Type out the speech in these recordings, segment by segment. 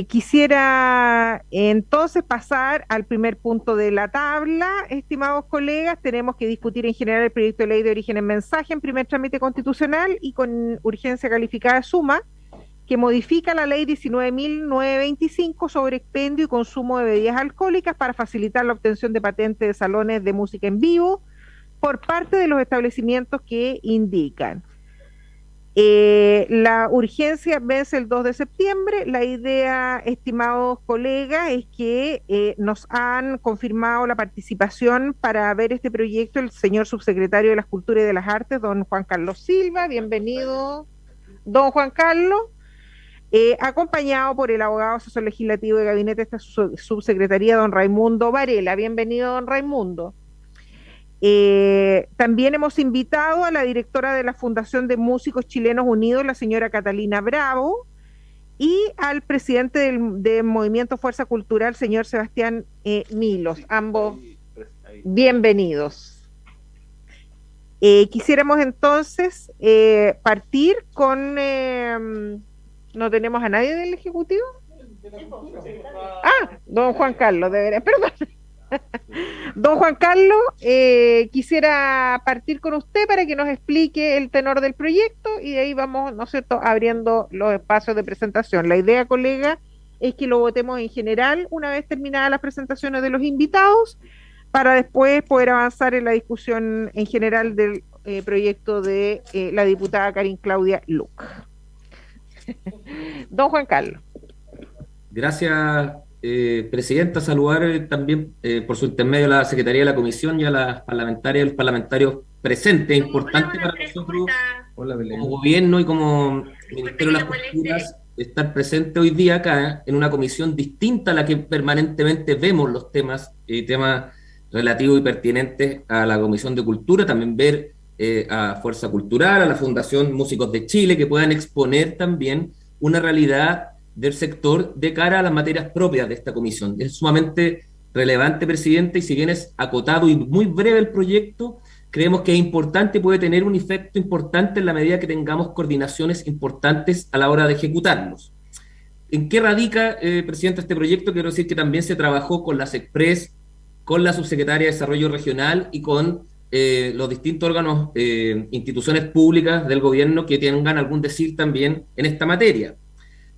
Quisiera entonces pasar al primer punto de la tabla. Estimados colegas, tenemos que discutir en general el proyecto de ley de origen en mensaje en primer trámite constitucional y con urgencia calificada de suma, que modifica la ley 19.925 sobre expendio y consumo de bebidas alcohólicas para facilitar la obtención de patentes de salones de música en vivo por parte de los establecimientos que indican. La urgencia vence el 2 de septiembre. La idea, estimados colegas, es que nos han confirmado la participación para ver este proyecto el señor subsecretario de las Culturas y de las Artes, don Juan Carlos Silva. Bienvenido, don Juan Carlos. Acompañado por el abogado asesor legislativo de gabinete de esta subsecretaría, don Raimundo Varela. Bienvenido, don Raimundo. También hemos invitado a la directora de la Fundación de Músicos Chilenos Unidos, la señora Catalina Bravo, y al presidente del Movimiento Fuerza Cultural, señor Sebastián Milos. Ambos bienvenidos. Quisiéramos entonces partir con... ¿no tenemos a nadie del Ejecutivo? Ah, don Juan Carlos, de veras, perdón. Don Juan Carlos, quisiera partir con usted para que nos explique el tenor del proyecto y de ahí vamos, ¿no es cierto?, abriendo los espacios de presentación. La idea, colega, es que lo votemos en general una vez terminadas las presentaciones de los invitados para después poder avanzar en la discusión en general del proyecto de la diputada Karin Claudia Luc. Don Juan Carlos. Gracias, Presidenta. Saludar también por su intermedio a la Secretaría de la Comisión y a las parlamentarias y los parlamentarios presentes. Es importante para nosotros, como gobierno y como Ministerio de las Culturas, estar presente hoy día acá en una comisión distinta a la que permanentemente vemos los temas relativos y pertinentes a la Comisión de Cultura. También ver a Fuerza Cultural, a la Fundación Músicos de Chile, que puedan exponer también una realidad del sector de cara a las materias propias de esta comisión. Es sumamente relevante, Presidente, y si bien es acotado y muy breve el proyecto, creemos que es importante y puede tener un efecto importante en la medida que tengamos coordinaciones importantes a la hora de ejecutarlos. ¿En qué radica, Presidente, este proyecto? Quiero decir que también se trabajó con la SECPRES, con la Subsecretaría de Desarrollo Regional y con los distintos órganos, instituciones públicas del gobierno que tengan algún decir también en esta materia.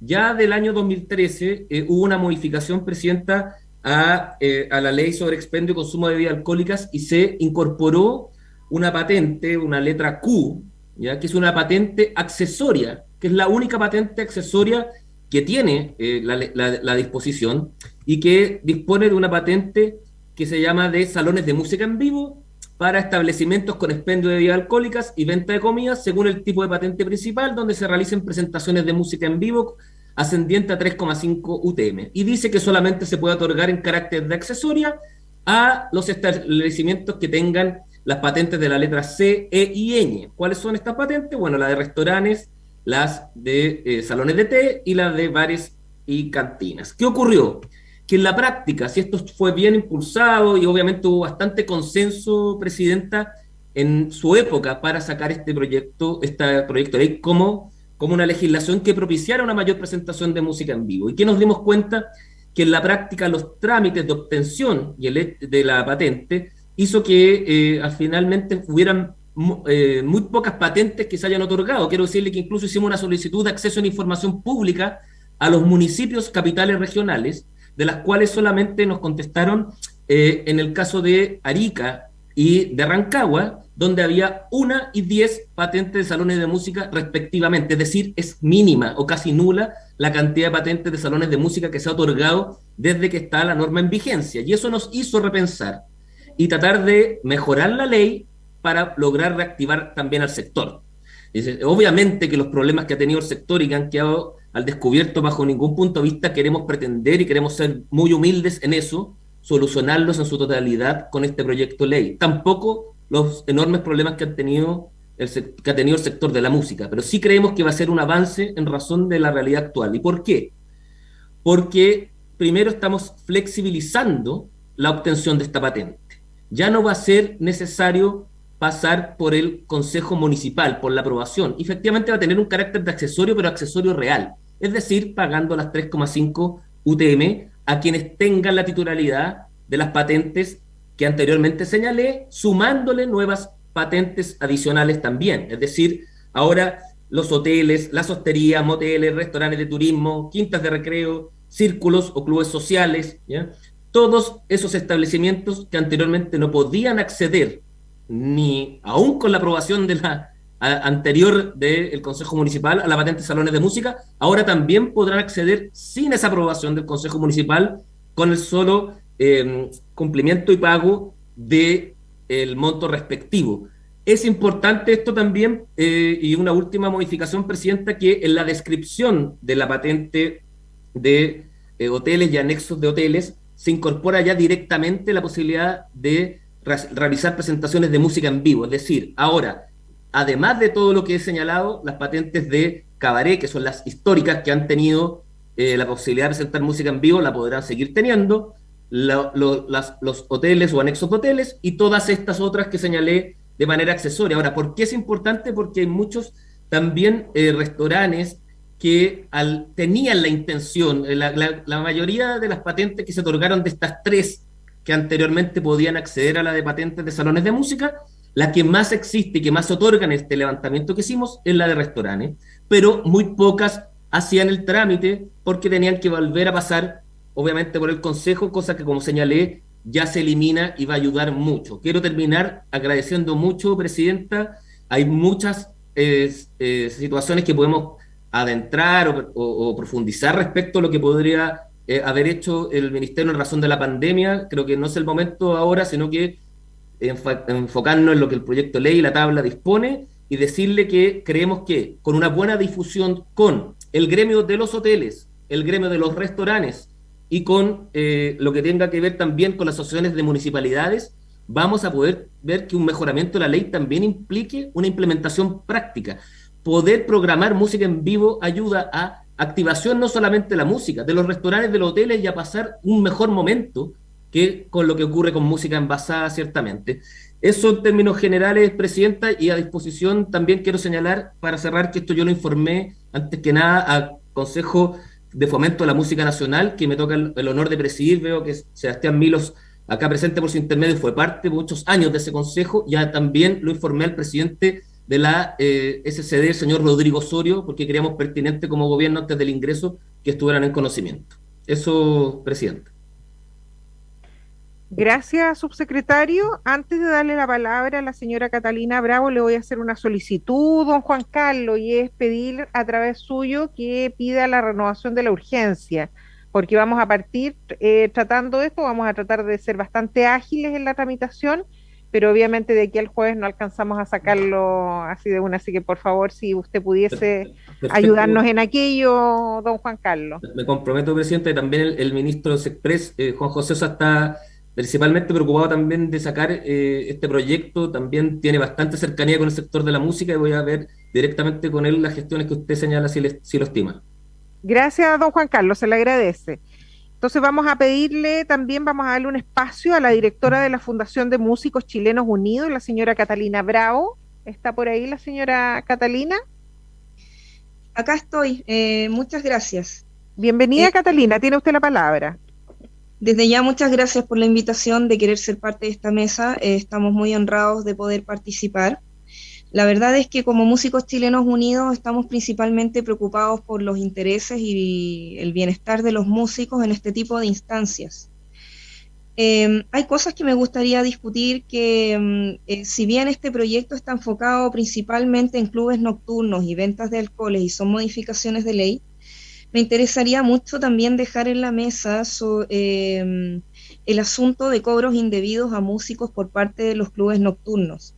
Ya del año 2013 hubo una modificación, Presidenta, a la ley sobre expendio y consumo de bebidas alcohólicas y se incorporó una patente, una letra Q, ¿ya?, que es una patente accesoria, que es la única patente accesoria que tiene la disposición y que dispone de una patente que se llama de salones de música en vivo para establecimientos con expendio de bebidas alcohólicas y venta de comidas según el tipo de patente principal, donde se realicen presentaciones de música en vivo ascendiente a 3,5 UTM. Y dice que solamente se puede otorgar en carácter de accesoria a los establecimientos que tengan las patentes de la letra C, E y Ñ. ¿Cuáles son estas patentes? Bueno, las de restaurantes, las de salones de té y las de bares y cantinas. ¿Qué ocurrió? Que en la práctica, si esto fue bien impulsado y obviamente hubo bastante consenso, Presidenta, en su época para sacar este proyecto de ley como una legislación que propiciara una mayor presentación de música en vivo. ¿Y que nos dimos cuenta? Que en la práctica los trámites de obtención de la patente hizo que finalmente hubieran muy pocas patentes que se hayan otorgado. Quiero decirle que incluso hicimos una solicitud de acceso a la información pública a los municipios capitales regionales, de las cuales solamente nos contestaron en el caso de Arica y de Rancagua, donde había 1 y 10 patentes de salones de música respectivamente. Es decir, es mínima o casi nula la cantidad de patentes de salones de música que se ha otorgado desde que está la norma en vigencia. Y eso nos hizo repensar y tratar de mejorar la ley para lograr reactivar también al sector. Obviamente que los problemas que ha tenido el sector y que han quedado al descubierto bajo ningún punto de vista, queremos pretender y queremos ser muy humildes en eso, solucionarlos en su totalidad con este proyecto de ley. Tampoco los enormes problemas que ha tenido el sector de la música, pero sí creemos que va a ser un avance en razón de la realidad actual. ¿Y por qué? Porque primero estamos flexibilizando la obtención de esta patente. Ya no va a ser necesario pasar por el Consejo Municipal, por la aprobación. Y efectivamente va a tener un carácter de accesorio, pero accesorio real. es decir, pagando las 3,5 UTM a quienes tengan la titularidad de las patentes que anteriormente señalé, sumándole nuevas patentes adicionales también. Es decir, ahora los hoteles, las hosterías, moteles, restaurantes de turismo, quintas de recreo, círculos o clubes sociales, ¿ya? Todos esos establecimientos que anteriormente no podían acceder, ni aún con la aprobación de la anterior del Consejo Municipal a la patente de salones de música, ahora también podrán acceder sin esa aprobación del Consejo Municipal con el solo cumplimiento y pago del monto respectivo. Es importante esto también, y una última modificación, Presidenta, que en la descripción de la patente de hoteles y anexos de hoteles se incorpora ya directamente la posibilidad de realizar presentaciones de música en vivo. Es decir, ahora, además de todo lo que he señalado, las patentes de cabaret, que son las históricas que han tenido la posibilidad de presentar música en vivo, la podrán seguir teniendo, los hoteles o anexos de hoteles y todas estas otras que señalé de manera accesoria. Ahora, ¿por qué es importante? Porque hay muchos también restaurantes que tenían la intención, la mayoría de las patentes que se otorgaron de estas tres que anteriormente podían acceder a la de patentes de salones de música, la que más existe y que más otorgan este levantamiento que hicimos es la de restaurantes, pero muy pocas hacían el trámite porque tenían que volver a pasar, obviamente, por el Consejo, cosa que, como señalé, ya se elimina y va a ayudar mucho. Quiero terminar agradeciendo mucho, Presidenta. Hay muchas situaciones que podemos adentrar o profundizar respecto a lo que podría haber hecho el Ministerio en razón de la pandemia. Creo que no es el momento ahora, sino que enfocarnos en lo que el proyecto de ley y la tabla dispone y decirle que creemos que con una buena difusión con el gremio de los hoteles, el gremio de los restaurantes y con lo que tenga que ver también con las asociaciones de municipalidades, vamos a poder ver que un mejoramiento de la ley también implique una implementación práctica. Poder programar música en vivo ayuda a activación no solamente de la música, de los restaurantes, de los hoteles, y a pasar un mejor momento que con lo que ocurre con música envasada, ciertamente. Eso en términos generales, Presidenta, y a disposición también quiero señalar, para cerrar, que esto yo lo informé antes que nada al Consejo de Fomento de la Música Nacional, que me toca el honor de presidir. Veo que Sebastián Milos, acá presente por su intermedio, fue parte de muchos años de ese consejo. Ya también lo informé al presidente de la SCD, el señor Rodrigo Osorio, porque creíamos pertinente como gobierno antes del ingreso que estuvieran en conocimiento. Eso, Presidente. Gracias, subsecretario. Antes de darle la palabra a la señora Catalina Bravo, le voy a hacer una solicitud, don Juan Carlos, y es pedir a través suyo que pida la renovación de la urgencia, porque vamos a partir tratando esto, vamos a tratar de ser bastante ágiles en la tramitación, pero obviamente de aquí al jueves no alcanzamos a sacarlo así de una, así que por favor, si usted pudiese ayudarnos en aquello, don Juan Carlos. Me comprometo, Presidente, y también el ministro de Sexpress, Juan José Sosa, está principalmente preocupado también de sacar este proyecto. También tiene bastante cercanía con el sector de la música y voy a ver directamente con él las gestiones que usted señala, si lo estima. Gracias, don Juan Carlos, se le agradece. Entonces vamos a pedirle también, vamos a darle un espacio a la directora de la Fundación de Músicos Chilenos Unidos, la señora Catalina Bravo. ¿Está por ahí la señora Catalina? Acá estoy, muchas gracias. Bienvenida, Catalina, tiene usted la palabra. Desde ya, muchas gracias por la invitación de querer ser parte de esta mesa. Estamos muy honrados de poder participar. La verdad es que como Músicos Chilenos Unidos estamos principalmente preocupados por los intereses y el bienestar de los músicos en este tipo de instancias. Hay cosas que me gustaría discutir que, si bien este proyecto está enfocado principalmente en clubes nocturnos y ventas de alcoholes y son modificaciones de ley, me interesaría mucho también dejar en la mesa el asunto de cobros indebidos a músicos por parte de los clubes nocturnos.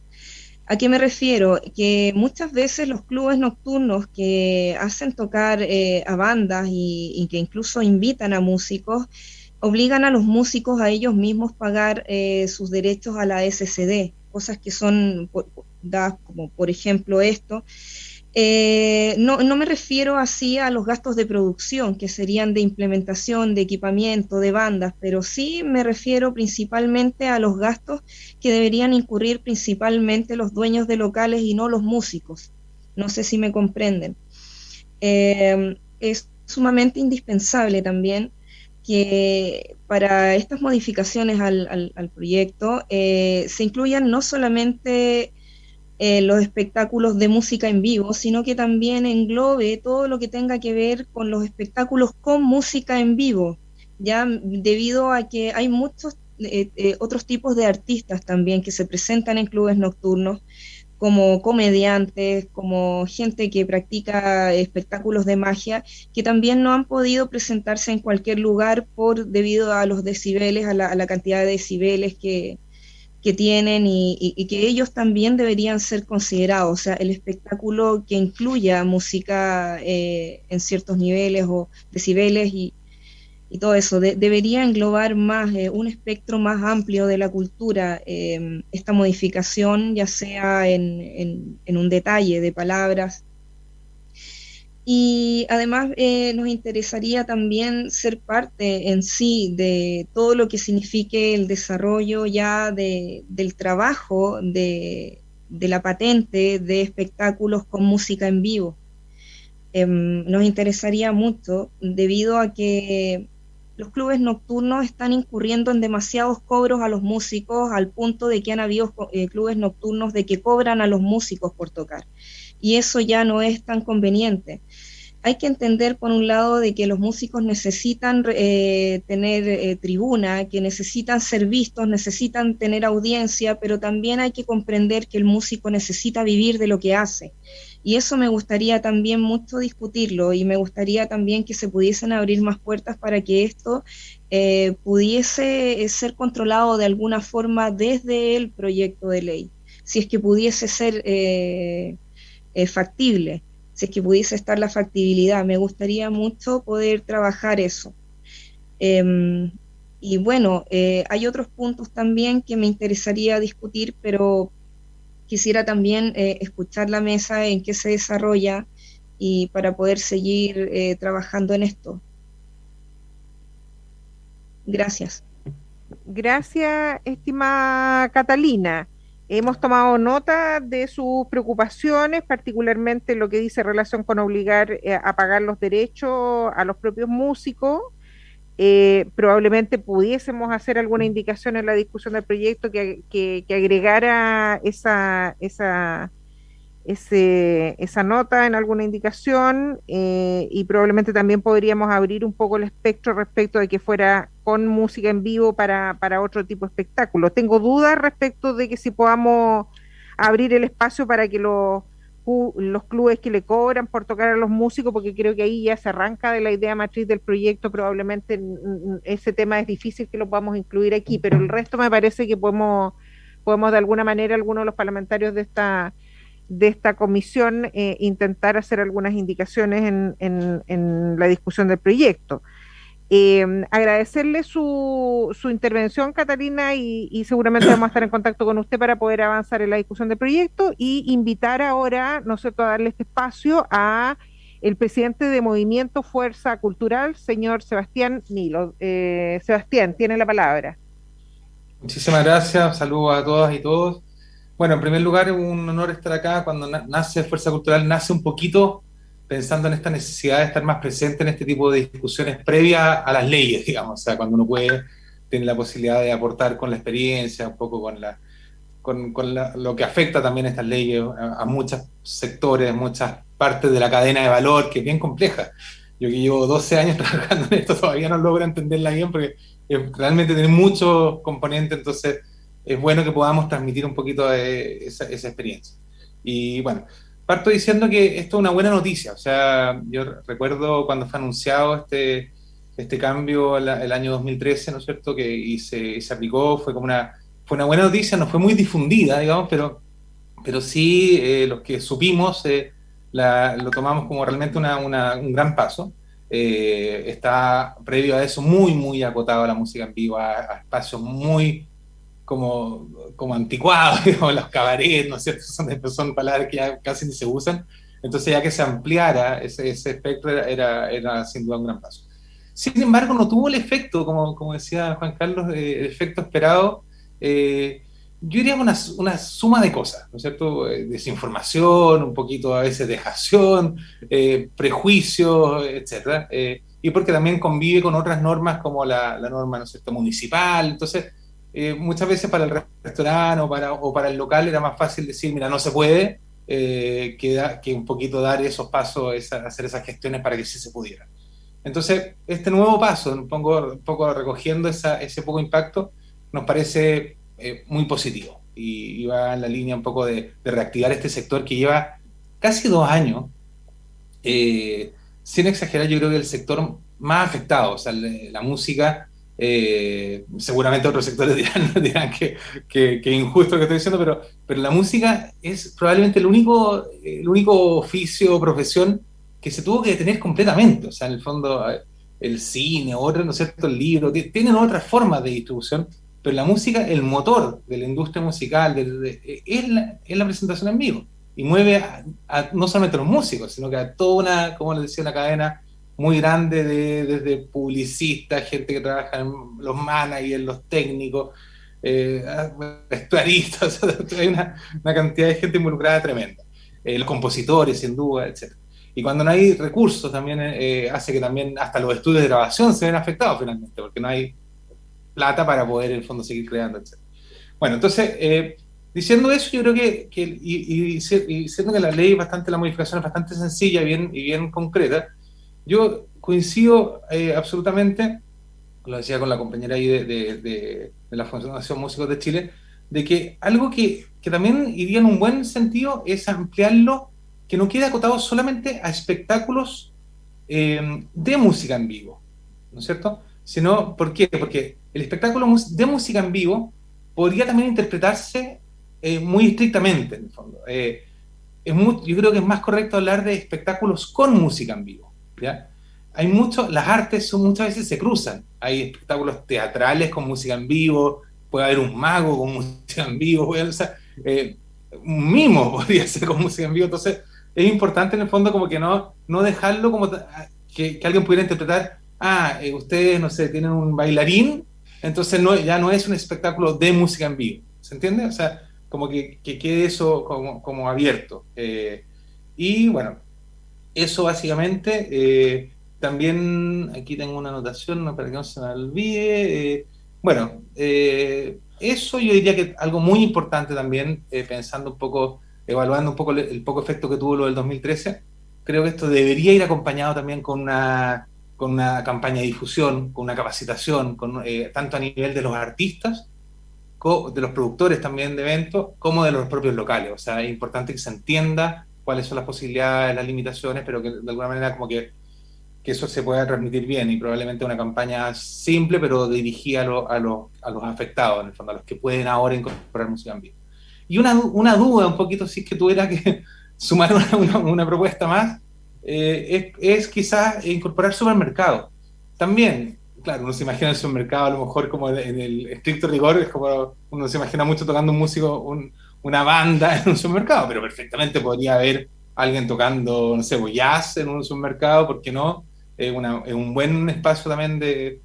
¿A qué me refiero? Que muchas veces los clubes nocturnos que hacen tocar a bandas y que incluso invitan a músicos, obligan a los músicos a ellos mismos pagar sus derechos a la SCD, cosas que son dadas como por ejemplo esto. No me refiero así a los gastos de producción, que serían de implementación, de equipamiento, de bandas, pero sí me refiero principalmente a los gastos que deberían incurrir principalmente los dueños de locales y no los músicos. No sé si me comprenden. sumamente indispensable también que para estas modificaciones al proyecto se incluyan no solamente los espectáculos de música en vivo, sino que también englobe todo lo que tenga que ver con los espectáculos con música en vivo, ya debido a que hay muchos otros tipos de artistas también que se presentan en clubes nocturnos, como comediantes, como gente que practica espectáculos de magia, que también no han podido presentarse en cualquier lugar debido a los decibeles, a la cantidad de decibeles que tienen y que ellos también deberían ser considerados. O sea, el espectáculo que incluya música en ciertos niveles o decibeles y todo eso, debería englobar más, un espectro más amplio de la cultura, esta modificación, ya sea en un detalle de palabras. Y además nos interesaría también ser parte en sí de todo lo que signifique el desarrollo ya del trabajo de la patente de espectáculos con música en vivo. Nos interesaría mucho debido a que los clubes nocturnos están incurriendo en demasiados cobros a los músicos al punto de que han habido clubes nocturnos de que cobran a los músicos por tocar. Y eso ya no es tan conveniente. Hay que entender, por un lado, de que los músicos necesitan tener tribuna, que necesitan ser vistos, necesitan tener audiencia, pero también hay que comprender que el músico necesita vivir de lo que hace. Y eso me gustaría también mucho discutirlo, y me gustaría también que se pudiesen abrir más puertas para que esto pudiese ser controlado de alguna forma desde el proyecto de ley, si es que pudiese ser factible, si es que pudiese estar la factibilidad. Me gustaría mucho poder trabajar eso. Y bueno, hay otros puntos también que me interesaría discutir, pero quisiera también escuchar la mesa en qué se desarrolla y para poder seguir trabajando en esto. Gracias. Gracias, estimada Catalina. Hemos tomado nota de sus preocupaciones, particularmente lo que dice relación con obligar a pagar los derechos a los propios músicos. Probablemente pudiésemos hacer alguna indicación en la discusión del proyecto que agregara esa nota en alguna indicación, y probablemente también podríamos abrir un poco el espectro respecto de que fuera con música en vivo para otro tipo de espectáculo. Tengo dudas respecto de que si podamos abrir el espacio para que los clubes que le cobran por tocar a los músicos, porque creo que ahí ya se arranca de la idea matriz del proyecto. Probablemente ese tema es difícil que lo podamos incluir aquí, pero el resto me parece que podemos de alguna manera, algunos de los parlamentarios de esta comisión, intentar hacer algunas indicaciones en la discusión del proyecto. Agradecerle su intervención, Catalina, y seguramente vamos a estar en contacto con usted para poder avanzar en la discusión del proyecto, y invitar ahora, ¿no es cierto?, a darle este espacio a el presidente de Movimiento Fuerza Cultural, señor Sebastián Nilo. Sebastián, tiene la palabra. Muchísimas gracias, saludos a todas y todos. Bueno, en primer lugar, es un honor estar acá. Cuando nace Fuerza Cultural, nace un poquito pensando en esta necesidad de estar más presente en este tipo de discusiones previas a las leyes, digamos. O sea, cuando uno puede tener la posibilidad de aportar con la experiencia, un poco con lo que afecta también estas leyes a muchos sectores, muchas partes de la cadena de valor, que es bien compleja. Yo que llevo 12 años trabajando en esto, todavía no logro entenderla bien, porque realmente tiene muchos componentes, entonces es bueno que podamos transmitir un poquito de esa experiencia. Y bueno, parto diciendo que esto es una buena noticia. O sea, yo recuerdo cuando fue anunciado este cambio el año 2013, ¿no es cierto?, y se aplicó, fue una buena noticia. No fue muy difundida, digamos, pero sí, los que supimos lo tomamos como realmente un gran paso. Está previo a eso muy, muy acotado la música en vivo a espacios muy como anticuados, digamos, los cabarets, ¿no es cierto? Son palabras que ya casi ni se usan. Entonces, ya que se ampliara ese espectro, era sin duda un gran paso. Sin embargo, no tuvo el efecto, como decía Juan Carlos, el efecto esperado. yo diría una suma de cosas, ¿no es cierto? Desinformación, un poquito a veces dejación, prejuicios, etcétera. Y porque también convive con otras normas como la norma, ¿no es cierto?, municipal. Entonces, muchas veces para el restaurante o para el local era más fácil decir, mira, no se puede, que un poquito dar esos pasos, hacer esas gestiones para que sí se pudiera. Entonces, este nuevo paso, un poco recogiendo ese poco impacto, nos parece muy positivo y va en la línea un poco de reactivar este sector que lleva casi 2 años, sin exagerar, yo creo que el sector más afectado, o sea, la música, seguramente otros sectores dirán que injusto lo que estoy diciendo, pero la música es probablemente el único oficio o profesión que se tuvo que detener completamente. O sea, en el fondo, el cine, otros, ¿no es cierto?, el libro, tienen otras formas de distribución, pero la música, el motor de la industria musical, es la presentación en vivo. Y mueve no solamente a los músicos, sino que a toda una, como les decía, una cadena muy grande desde publicistas, gente que trabaja en los managers, los técnicos, vestuaristas, hay una cantidad de gente involucrada tremenda. Los compositores, sin duda, etc. Y cuando no hay recursos también hace que también hasta los estudios de grabación se ven afectados finalmente, porque no hay plata para poder en el fondo seguir creando, etc. Bueno, entonces, diciendo eso, yo creo y siendo que la modificación es bastante sencilla y bien concreta, yo coincido absolutamente, lo decía con la compañera ahí de la Fundación Músicos de Chile, de que algo que también iría en un buen sentido es ampliarlo, que no quede acotado solamente a espectáculos de música en vivo, ¿no es cierto? Sino, ¿por qué? Porque el espectáculo de música en vivo podría también interpretarse muy estrictamente, en el fondo. Yo creo que es más correcto hablar de espectáculos con música en vivo, ¿ya? Las artes muchas veces se cruzan. Hay espectáculos teatrales con música en vivo, puede haber un mago con música en vivo, un mimo podría ser con música en vivo. Entonces, es importante en el fondo como que no dejarlo como que alguien pudiera interpretar, ustedes, no sé, tienen un bailarín, entonces ya no es un espectáculo de música en vivo. ¿Se entiende? O sea, como que quede eso como abierto. Y bueno, eso básicamente. También aquí tengo una anotación para que no se me olvide. Eso yo diría que algo muy importante también, pensando un poco, evaluando un poco el poco efecto que tuvo lo del 2013, creo que esto debería ir acompañado también con una campaña de difusión, con una capacitación, tanto a nivel de los artistas, de los productores también de eventos, como de los propios locales. O sea, es importante que se entienda cuáles son las posibilidades, las limitaciones, pero que de alguna manera como que eso se pueda transmitir bien, y probablemente una campaña simple, pero dirigida a los afectados, en el fondo, a los que pueden ahora incorporar música en vivo. Y una duda, un poquito, si es que tuviera que sumar una propuesta más, es quizás incorporar supermercados. También, claro, uno se imagina el supermercado a lo mejor como en el estricto rigor, es como uno se imagina mucho tocando un músico, una banda en un supermercado, pero perfectamente podría haber alguien tocando, no sé, jazz en un supermercado, ¿por qué no? Es un buen espacio también de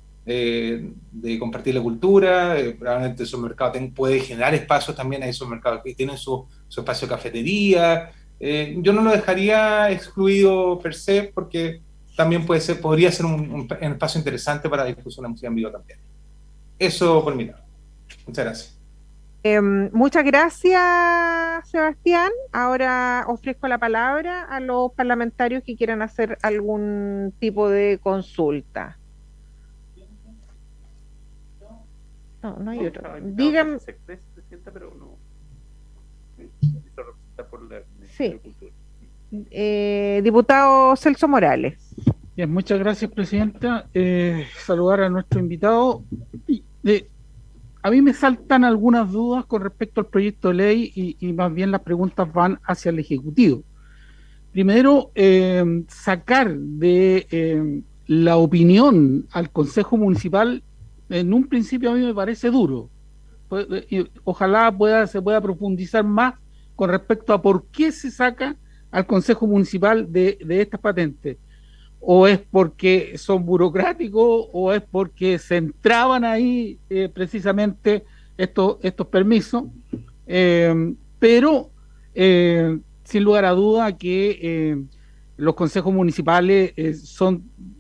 compartir la cultura. Probablemente el supermercado puede generar espacios también. Hay supermercados que tienen su espacio de cafetería. Yo no lo dejaría excluido per se, porque también podría ser un espacio interesante para la discusión de música en vivo también. Eso por mi lado. Muchas gracias. Muchas gracias, Sebastián. Ahora ofrezco la palabra a los parlamentarios que quieran hacer algún tipo de consulta. No hay otro. Díganme. Sí. Diputado Celso Morales. Bien, muchas gracias, presidenta. Saludar a nuestro invitado. A mí me saltan algunas dudas con respecto al proyecto de ley, y más bien las preguntas van hacia el Ejecutivo. Primero, sacar de la opinión al Consejo Municipal, en un principio a mí me parece duro. Ojalá se pueda profundizar más con respecto a por qué se saca al Consejo Municipal de estas patentes. O es porque son burocráticos, o es porque se entraban ahí precisamente estos permisos. Pero sin lugar a duda que los consejos municipales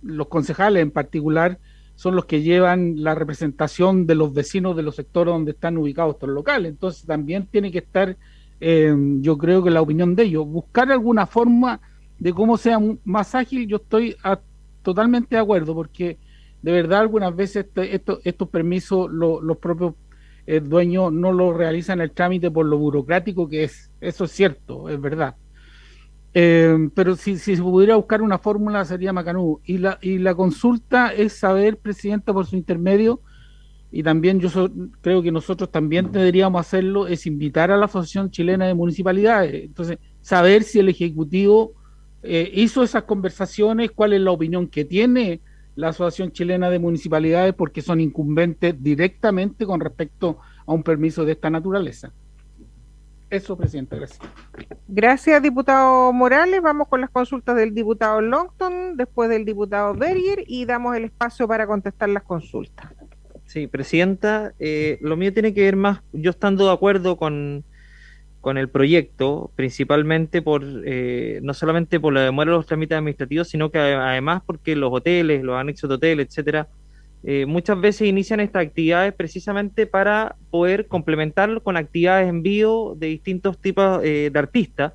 los concejales en particular, son los que llevan la representación de los vecinos de los sectores donde están ubicados estos locales. Entonces también tiene que estar, yo creo que la opinión de ellos, buscar alguna forma de cómo sea más ágil. Yo estoy totalmente de acuerdo, porque de verdad algunas veces estos permisos los propios dueños no lo realizan el trámite por lo burocrático que es. Eso es cierto, es verdad. Pero si se pudiera buscar una fórmula sería macanudo. Y la consulta es saber, Presidenta, por su intermedio, y también creo que nosotros también deberíamos hacerlo, es invitar a la Asociación Chilena de Municipalidades. Entonces, saber si el Ejecutivo hizo esas conversaciones, cuál es la opinión que tiene la Asociación Chilena de Municipalidades, porque son incumbentes directamente con respecto a un permiso de esta naturaleza. Eso, Presidenta, gracias. Gracias, diputado Morales. Vamos con las consultas del diputado Longton, después del diputado Berger, y damos el espacio para contestar las consultas. Sí, Presidenta, lo mío tiene que ver más, yo estando de acuerdo con el proyecto, principalmente no solamente por la demora de los trámites administrativos, sino que además porque los hoteles, los anexos de hotel, etcétera, muchas veces inician estas actividades precisamente para poder complementarlo con actividades en vivo de distintos tipos de artistas,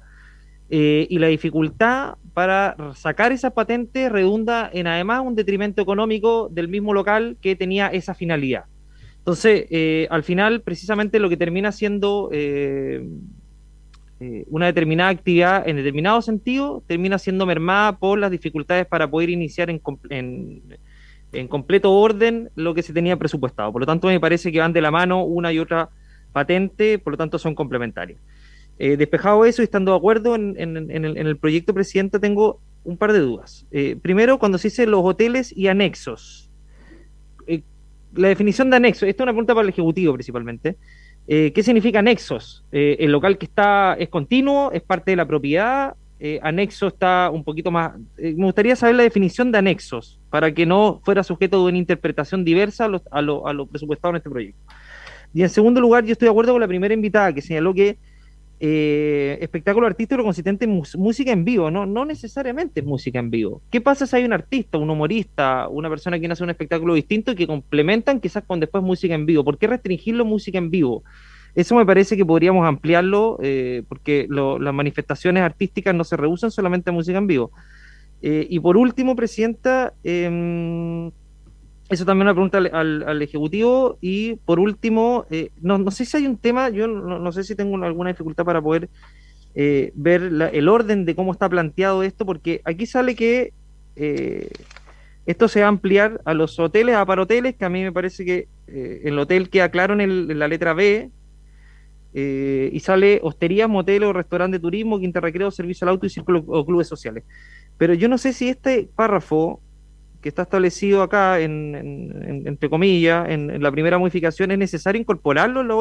y la dificultad para sacar esa patente redunda en además un detrimento económico del mismo local que tenía esa finalidad. Entonces, al final, precisamente lo que termina siendo una determinada actividad en determinado sentido, termina siendo mermada por las dificultades para poder iniciar en completo orden lo que se tenía presupuestado. Por lo tanto, me parece que van de la mano una y otra patente, por lo tanto son complementarias. Despejado eso y estando de acuerdo en el proyecto, Presidenta, tengo un par de dudas. Primero, cuando se dice los hoteles y anexos, la definición de anexo, esta es una pregunta para el Ejecutivo principalmente. ¿Qué significa anexos? ¿El local que es continuo, es parte de la propiedad? Anexo está un poquito más... me gustaría saber la definición de anexos para que no fuera sujeto de una interpretación diversa a lo presupuestado en este proyecto. Y en segundo lugar, yo estoy de acuerdo con la primera invitada que señaló que espectáculo artístico consistente en música en vivo, no necesariamente es música en vivo. ¿Qué pasa si hay un artista, un humorista, una persona que hace un espectáculo distinto y que complementan quizás con después música en vivo? ¿Por qué restringirlo música en vivo? Eso me parece que podríamos ampliarlo, porque las manifestaciones artísticas no se reducen solamente a música en vivo. Y por último, Presidenta, eso también una pregunta al Ejecutivo. Y por último, no sé si hay un tema, yo no sé si tengo alguna dificultad para poder ver el orden de cómo está planteado esto, porque aquí sale que esto se va a ampliar a los hoteles, a paroteles, que a mí me parece que el hotel queda claro en la letra B, y sale hosterías, moteles o restaurantes de turismo, quinta recreo, servicio al auto y círculos o clubes sociales. Pero yo no sé si este párrafo que está establecido acá, entre comillas, en la primera modificación, es necesario incorporarlo en las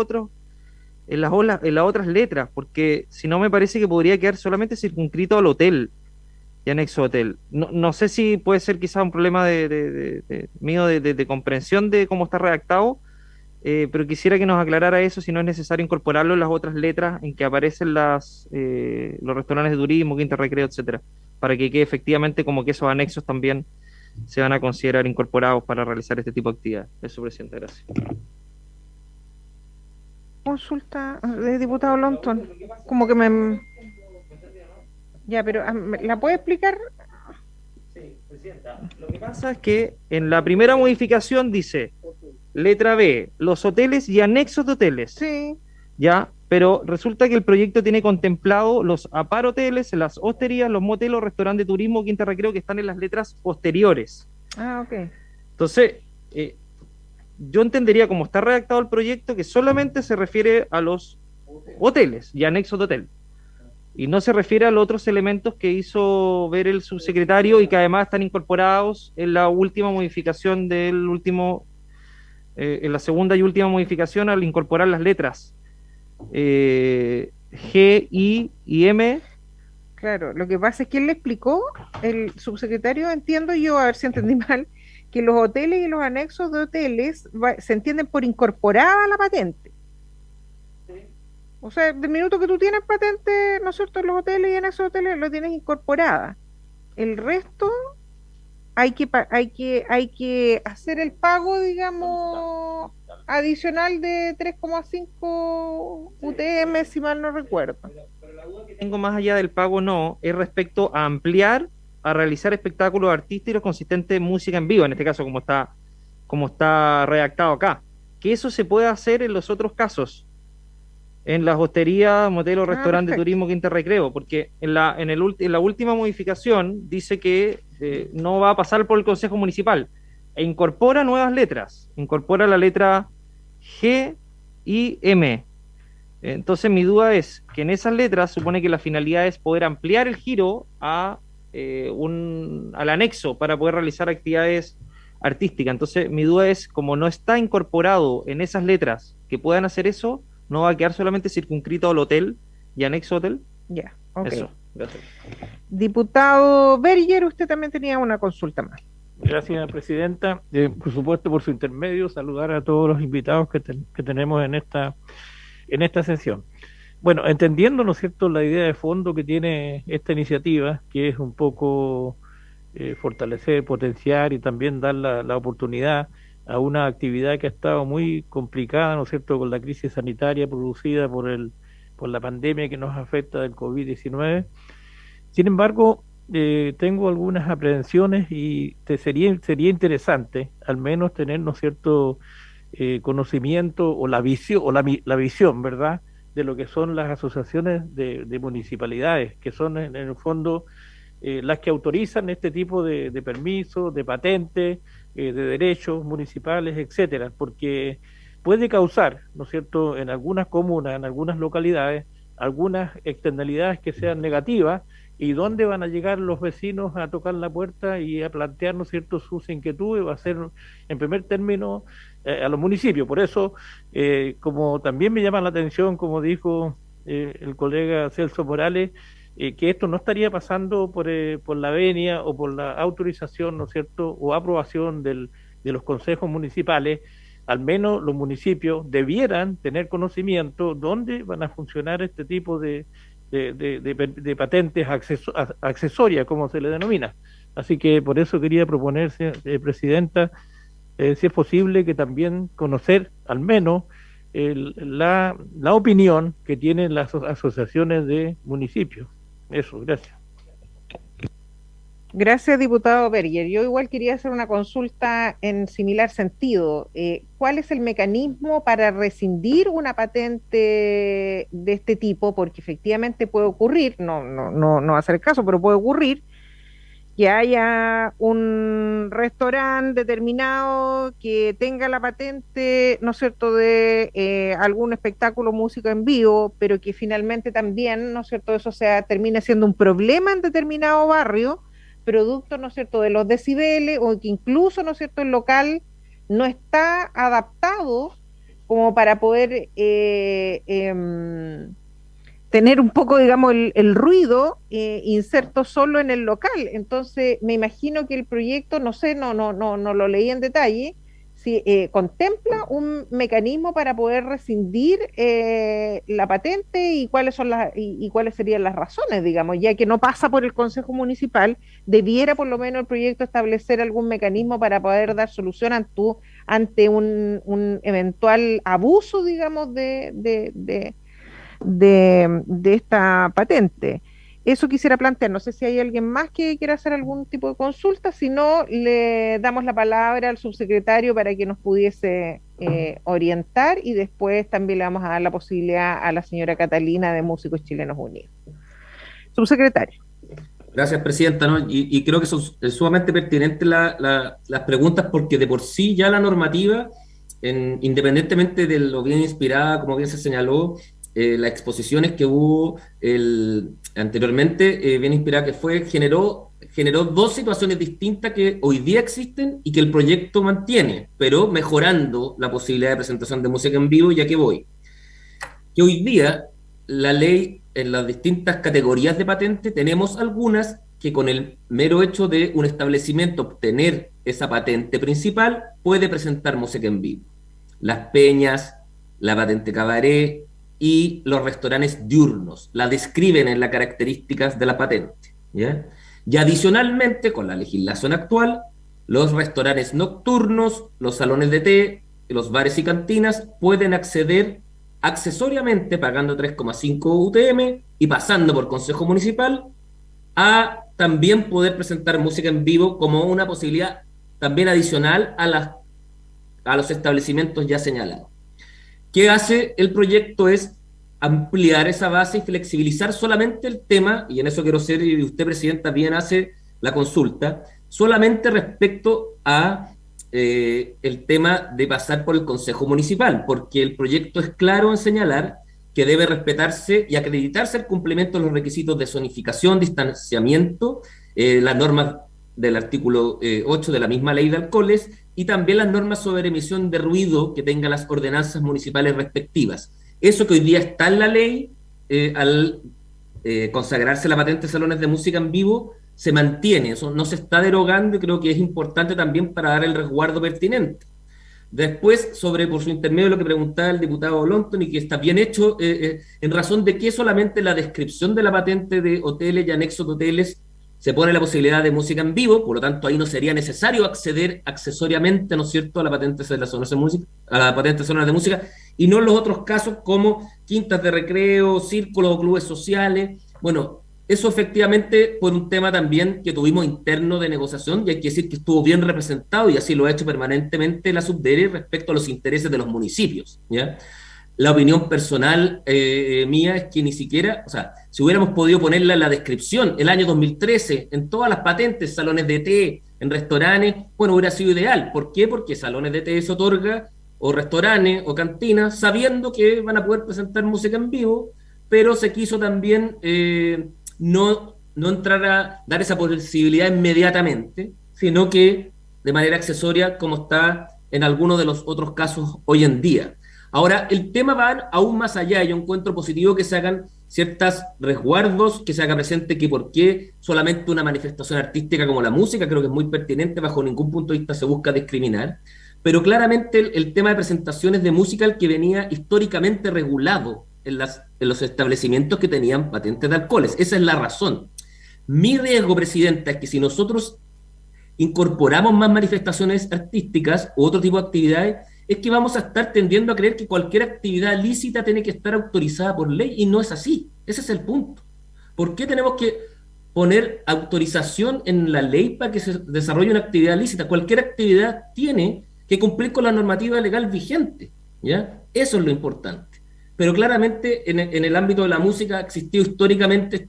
otras letras, porque si no me parece que podría quedar solamente circunscrito al hotel y anexo hotel. No sé si puede ser quizás un problema mío de comprensión de cómo está redactado, pero quisiera que nos aclarara eso, si no es necesario incorporarlo en las otras letras en que aparecen los restaurantes de turismo, quinta recreo, etcétera, para que quede efectivamente como que esos anexos también se van a considerar incorporados para realizar este tipo de actividades. Eso, Presidente, gracias. Consulta de diputado Longton, como que ya, pero ¿la puede explicar? Sí, Presidenta. Lo que pasa es que en la primera modificación dice, letra B, los hoteles y anexos de hoteles. Sí. Ya, pero resulta que el proyecto tiene contemplado los aparhoteles, las hosterías, los moteles, restaurantes de turismo, quinta recreo, que están en las letras posteriores. Ah, ok. Entonces, yo entendería, como está redactado el proyecto, que solamente se refiere a los hoteles y anexos de hotel, y no se refiere a los otros elementos que hizo ver el subsecretario y que además están incorporados en la última modificación en la segunda y última modificación, al incorporar las letras G, I y M. Claro, lo que pasa es que él le explicó, el subsecretario, entiendo yo, a ver si entendí mal, que los hoteles y los anexos de hoteles se entienden por incorporada a la patente. O sea, del minuto que tú tienes patente, ¿no es cierto?, en los hoteles y en esos hoteles lo tienes incorporada. El resto hay que hacer el pago, digamos, adicional de 3,5 UTM, si mal no recuerdo. Pero la duda que tengo más allá del pago no, es respecto a ampliar, a realizar espectáculos artísticos consistentes en música en vivo, en este caso como está redactado acá. Que eso se puede hacer en los otros casos, en las hosterías, moteles, restaurantes de turismo, quinta recreo, porque en la última modificación dice que no va a pasar por el Consejo Municipal e incorpora nuevas letras, incorpora la letra G y M. Entonces mi duda es que en esas letras supone que la finalidad es poder ampliar el giro al anexo para poder realizar actividades artísticas. Entonces mi duda es, como no está incorporado en esas letras que puedan hacer eso, ¿no va a quedar solamente circunscrito al hotel y anexo hotel? Ya, ok. Eso, gracias. Diputado Berger, usted también tenía una consulta más. Gracias, presidenta. Por supuesto, por su intermedio, saludar a todos los invitados que tenemos en esta sesión. Bueno, entendiendo, ¿no es cierto?, la idea de fondo que tiene esta iniciativa, que es un poco fortalecer, potenciar y también dar la oportunidad a una actividad que ha estado muy complicada, ¿no es cierto?, con la crisis sanitaria producida por la pandemia que nos afecta del COVID-19. Sin embargo, tengo algunas aprehensiones y sería interesante al menos tener, ¿no es cierto?, conocimiento o la visión, ¿verdad?, de lo que son las asociaciones de municipalidades, que son en el fondo las que autorizan este tipo de permisos, de patentes, de derechos municipales, etcétera, porque puede causar, ¿no es cierto?, en algunas comunas, en algunas localidades, algunas externalidades que sean negativas. ¿Y dónde van a llegar los vecinos a tocar la puerta y a plantear, ¿no es cierto?, sus inquietudes? Va a ser, en primer término, a los municipios. Por eso, como también me llama la atención, como dijo el colega Celso Morales, que esto no estaría pasando por la venia o por la autorización, ¿no es cierto?, o aprobación de los consejos municipales. Al menos los municipios debieran tener conocimiento dónde van a funcionar este tipo de patentes accesorias, como se le denomina. Así que por eso quería proponerse, presidenta, si es posible, que también conocer al menos la opinión que tienen las asociaciones de municipios. Eso, gracias. Gracias, diputado Berger. Yo igual quería hacer una consulta en similar sentido. ¿Cuál es el mecanismo para rescindir una patente de este tipo? Porque efectivamente puede ocurrir, no va a ser el caso, pero puede ocurrir que haya un restaurante determinado que tenga la patente, ¿no es cierto?, de algún espectáculo, música en vivo, pero que finalmente también, ¿no es cierto?, eso termine siendo un problema en determinado barrio, producto, ¿no es cierto?, de los decibeles, o que incluso, ¿no es cierto?, el local no está adaptado como para poder tener un poco, digamos, el ruido inserto solo en el local. Entonces, me imagino que el proyecto, no sé, no lo leí en detalle, si contempla un mecanismo para poder rescindir la patente y cuáles serían las razones, digamos, ya que no pasa por el Consejo Municipal, debiera por lo menos el proyecto establecer algún mecanismo para poder dar solución ante un eventual abuso, digamos, de esta patente. Eso quisiera plantear. No sé si hay alguien más que quiera hacer algún tipo de consulta. Si no, le damos la palabra al subsecretario para que nos pudiese orientar, y después también le vamos a dar la posibilidad a la señora Catalina de Músicos Chilenos Unidos. Subsecretario. Gracias, presidenta, ¿no? Y creo que son sumamente pertinentes las preguntas, porque de por sí ya la normativa, independientemente de lo bien inspirada, como bien se señaló, las exposiciones que hubo anteriormente, bien inspirada que fue, generó dos situaciones distintas que hoy día existen y que el proyecto mantiene, pero mejorando la posibilidad de presentación de música en vivo. Ya que voy, que hoy día la ley, en las distintas categorías de patente, tenemos algunas que con el mero hecho de un establecimiento obtener esa patente principal puede presentar música en vivo. Las peñas, la patente cabaret y los restaurantes diurnos. La describen en las características de la patente, ¿ya? Y adicionalmente, con la legislación actual, los restaurantes nocturnos, los salones de té, los bares y cantinas pueden acceder accesoriamente, pagando 3,5 UTM y pasando por Consejo Municipal, a también poder presentar música en vivo como una posibilidad también adicional a los establecimientos ya señalados. ¿Qué hace el proyecto? Es ampliar esa base y flexibilizar solamente el tema, y en eso quiero ser, y usted, Presidenta, bien hace la consulta, solamente respecto a el tema de pasar por el Consejo Municipal, porque el proyecto es claro en señalar que debe respetarse y acreditarse el cumplimiento de los requisitos de zonificación, distanciamiento, las normas del artículo 8 de la misma ley de alcoholes, y también las normas sobre emisión de ruido que tengan las ordenanzas municipales respectivas. Eso que hoy día está en la ley, al consagrarse la patente de salones de música en vivo, se mantiene, eso no se está derogando, y creo que es importante también para dar el resguardo pertinente. Después, por su intermedio, lo que preguntaba el diputado Lonton, y que está bien hecho, en razón de que solamente la descripción de la patente de hoteles y anexos de hoteles se pone la posibilidad de música en vivo, por lo tanto ahí no sería necesario acceder accesoriamente, ¿no es cierto?, a la patente de las zonas de música, a la patente de zonas de música, y no en los otros casos como quintas de recreo, círculos o clubes sociales. Bueno, eso efectivamente por un tema también que tuvimos interno de negociación, y hay que decir que estuvo bien representado, y así lo ha hecho permanentemente la Subdere respecto a los intereses de los municipios, ¿ya? La opinión personal mía es que ni siquiera, o sea, si hubiéramos podido ponerla en la descripción el año 2013, en todas las patentes, salones de té, en restaurantes, bueno, hubiera sido ideal. ¿Por qué? Porque salones de té se otorga, o restaurantes, o cantinas, sabiendo que van a poder presentar música en vivo, pero se quiso también no entrar a dar esa posibilidad inmediatamente, sino que de manera accesoria, como está en algunos de los otros casos hoy en día. Ahora, el tema va aún más allá. Yo encuentro positivo que se hagan ciertos resguardos, que se haga presente que por qué solamente una manifestación artística como la música, creo que es muy pertinente, bajo ningún punto de vista se busca discriminar, pero claramente el tema de presentaciones de música, el que venía históricamente regulado en los establecimientos que tenían patentes de alcoholes. Esa es la razón. Mi riesgo, Presidenta, es que si nosotros incorporamos más manifestaciones artísticas u otro tipo de actividades, es que vamos a estar tendiendo a creer que cualquier actividad lícita tiene que estar autorizada por ley, y no es así. Ese es el punto. ¿Por qué tenemos que poner autorización en la ley para que se desarrolle una actividad lícita? Cualquier actividad tiene que cumplir con la normativa legal vigente, ¿ya? Eso es lo importante. Pero claramente en el ámbito de la música ha existido históricamente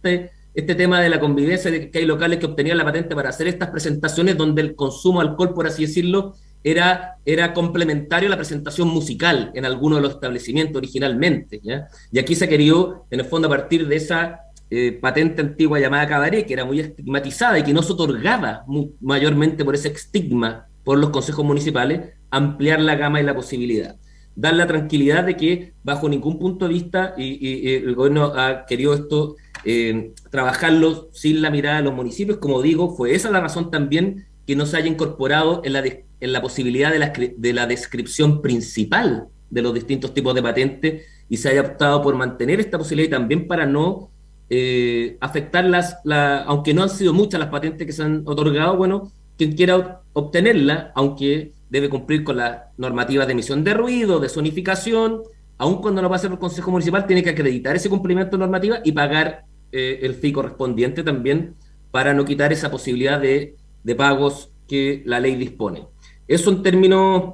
este tema de la convivencia, de que hay locales que obtenían la patente para hacer estas presentaciones donde el consumo de alcohol, por así decirlo, era complementario a la presentación musical en alguno de los establecimientos originalmente, ¿ya? Y aquí se ha querido, en el fondo, a partir de esa patente antigua llamada cabaret, que era muy estigmatizada y que no se otorgaba mayormente por ese estigma por los consejos municipales, ampliar la gama y la posibilidad. Dar la tranquilidad de que bajo ningún punto de vista, y el gobierno ha querido esto, trabajarlo sin la mirada de los municipios, como digo, fue esa la razón también que no se haya incorporado en la posibilidad de la descripción principal de los distintos tipos de patentes, y se haya optado por mantener esta posibilidad, y también para no afectar aunque no han sido muchas las patentes que se han otorgado, bueno, quien quiera obtenerla, aunque debe cumplir con las normativas de emisión de ruido, de zonificación, aun cuando no pase por el Consejo Municipal, tiene que acreditar ese cumplimiento de normativa y pagar el fee correspondiente también, para no quitar esa posibilidad de pagos que la ley dispone. Eso en términos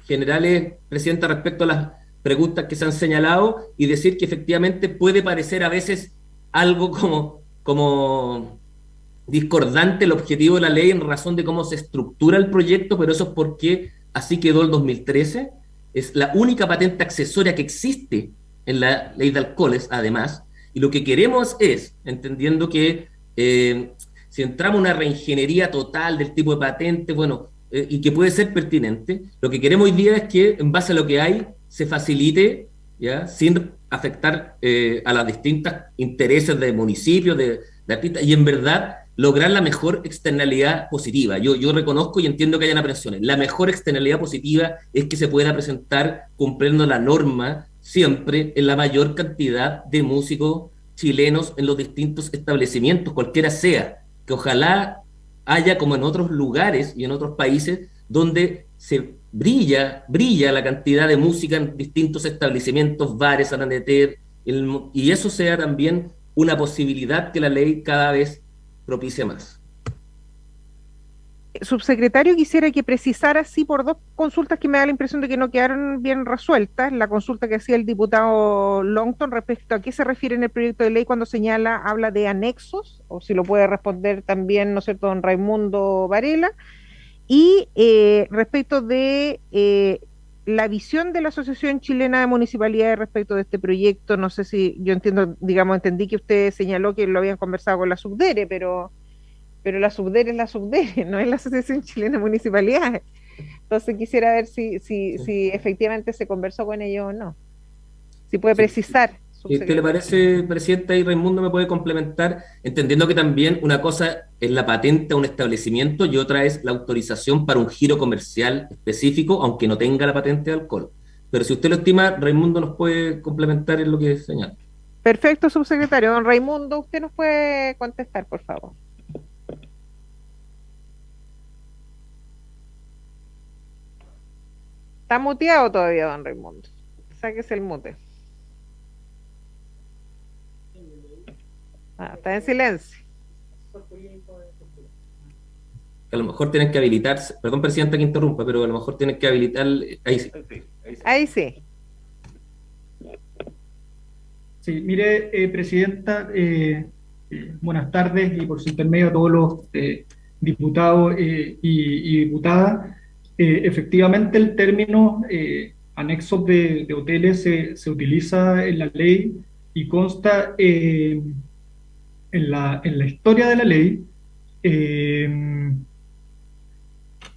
generales, Presidenta, respecto a las preguntas que se han señalado, y decir que efectivamente puede parecer a veces algo como discordante el objetivo de la ley en razón de cómo se estructura el proyecto, pero eso es porque así quedó el 2013. Es la única patente accesoria que existe en la ley de alcoholes, además, y lo que queremos es, entendiendo que si entramos en una reingeniería total del tipo de patente, bueno, y que puede ser pertinente, lo que queremos hoy día es que, en base a lo que hay, se facilite, ¿ya?, sin afectar a los distintos intereses de municipios, de artistas, y en verdad lograr la mejor externalidad positiva. Yo reconozco y entiendo que hayan aprensiones. La mejor externalidad positiva es que se pueda presentar cumpliendo la norma siempre en la mayor cantidad de músicos chilenos en los distintos establecimientos, cualquiera sea, que ojalá haya como en otros lugares y en otros países donde se brilla la cantidad de música en distintos establecimientos, bares, salas de té, y eso sea también una posibilidad que la ley cada vez propicie más. Subsecretario, quisiera que precisara, sí, por dos consultas que me da la impresión de que no quedaron bien resueltas. La consulta que hacía el diputado Longton respecto a qué se refiere en el proyecto de ley cuando habla de anexos, o si lo puede responder también, ¿no es cierto?, don Raimundo Varela. Y respecto de la visión de la Asociación Chilena de Municipalidades respecto de este proyecto, no sé si yo entendí que usted señaló que lo habían conversado con la Subdere, pero la Subdere es la Subdere, no es la Asociación Chilena de Municipalidades. Entonces quisiera ver si efectivamente se conversó con ellos o no. Si puede precisar. ¿Qué le parece, Presidenta? Y Raimundo me puede complementar, entendiendo que también una cosa es la patente a un establecimiento y otra es la autorización para un giro comercial específico, aunque no tenga la patente de alcohol. Pero si usted lo estima, Raimundo nos puede complementar en lo que señala. Perfecto, subsecretario. Don Raimundo, usted nos puede contestar, por favor. Está muteado todavía, don Raimundo. Sáquese el mute. Está en silencio. A lo mejor tienen que habilitarse, perdón, Presidenta, que interrumpa, pero a lo mejor tienen que habilitar, ahí sí. Ahí sí. Sí, mire, Presidenta, buenas tardes y por su intermedio a todos los diputados y diputadas. Efectivamente, el término anexos de hoteles se utiliza en la ley y consta en la historia de la ley,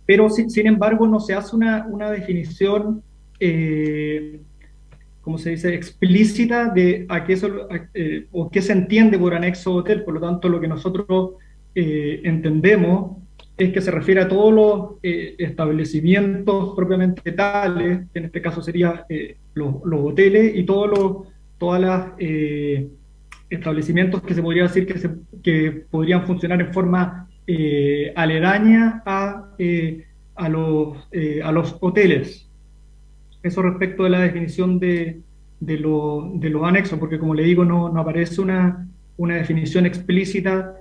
pero sin embargo no se hace una definición, ¿cómo se dice?, explícita de o qué se entiende por anexo hotel. Por lo tanto, lo que nosotros entendemos es que se refiere a todos los establecimientos propiamente tales, que en este caso serían los hoteles y todos los establecimientos que se podría decir que podrían funcionar en forma aledaña a los hoteles. Eso respecto de la definición de los anexos, porque como le digo, no aparece una definición explícita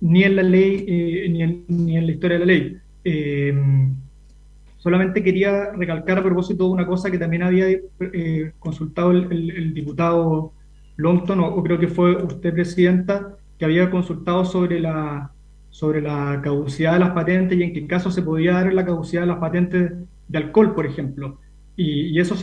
ni en la ley ni en la historia de la ley. Solamente quería recalcar a propósito de una cosa que también había consultado el diputado Longton, o creo que fue usted, Presidenta, que había consultado sobre la caducidad de las patentes y en qué caso se podía dar la caducidad de las patentes de alcohol, por ejemplo. Y eso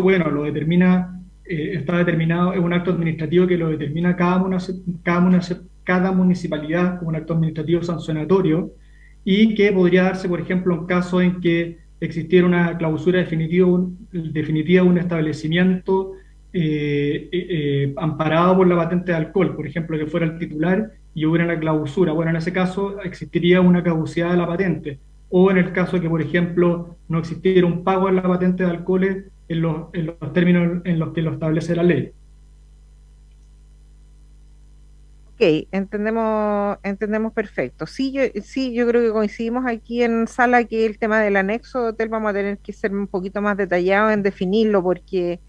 bueno, lo determina, está determinado, es un acto administrativo que lo determina cada municipalidad como un acto administrativo sancionatorio, y que podría darse, por ejemplo, en caso en que existiera una clausura definitiva de un establecimiento amparado por la patente de alcohol, por ejemplo, que fuera el titular y hubiera una clausura. Bueno, en ese caso existiría una caducidad de la patente. O en el caso de que, por ejemplo, no existiera un pago de la patente de alcoholes en los términos en los que lo establece la ley. Ok, entendemos perfecto. Sí, yo creo que coincidimos aquí en sala que el tema del anexo de hotel vamos a tener que ser un poquito más detallados en definirlo, porque